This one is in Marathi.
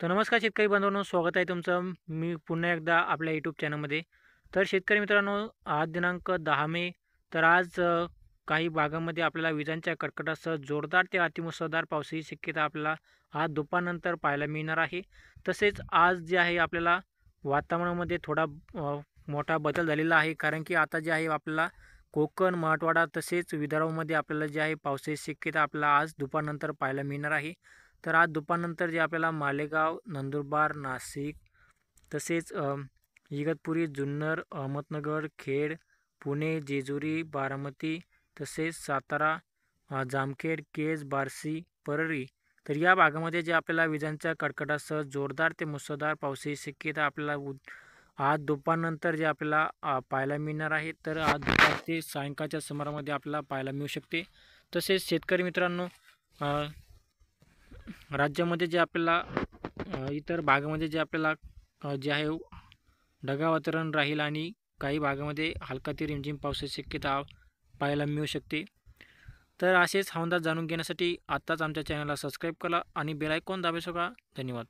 तर नमस्कार शेतकरी बांधवांनो, स्वागत आहे तुमचं. मी पुन्हा एकदा आपल्या यूट्यूब चॅनलमध्ये. तर शेतकरी मित्रांनो, आज दिनांक 10 मे. तर आज काही भागामध्ये आपल्याला विजांच्या कडकडाटासह जोरदार ते अतिमुसळधार पावसाची शक्यता आपल्याला आज दुपारनंतर पाहायला मिळणार आहे. तसेच आज जे आहे आपल्याला वातावरणामध्ये थोडा मोठा बदल झालेला आहे, कारण की आता जे आहे आपल्याला कोकण, मराठवाडा तसेच विदर्भामध्ये आपल्याला जे आहे पावसाची शक्यता आपल्याला आज दुपारनंतर पाहायला मिळणार आहे. तर आज दुपारनंतर जे आपल्याला मालेगाव, नंदुरबार, नाशिक तसेच इगतपुरी, जुन्नर, अहमदनगर, खेड, पुणे, जेजुरी, बारामती तसेच सातारा, जामखेड, केज, बार्शी, परळी. तर या भागामध्ये जे आपल्याला विजांच्या कडकडाटासह जोरदार ते मुसळधार पावसाची शक्यता आपल्याला आज दुपारनंतर जे आपल्याला पाहायला मिळणार आहे. तर आज दुपार ते सायंकाळच्या सुमारामध्ये आपल्याला पाहायला मिळू शकते. तसेच शेतकरी मित्रांनो, राज्यामध्ये जे आपल्याला इतर भागामध्ये जे आपल्याला जे आहे ढगाळ वातावरण राहील आणि काही भागामध्ये हलका ते रिमझिम पावसाची शक्यता पाहायला मिळू शकते. तर असेच हवामान जाणून घेण्यासाठी आत्ताच आमच्या चॅनलला सबस्क्राईब करा आणि बेल आयकॉन दाबू शकता. धन्यवाद.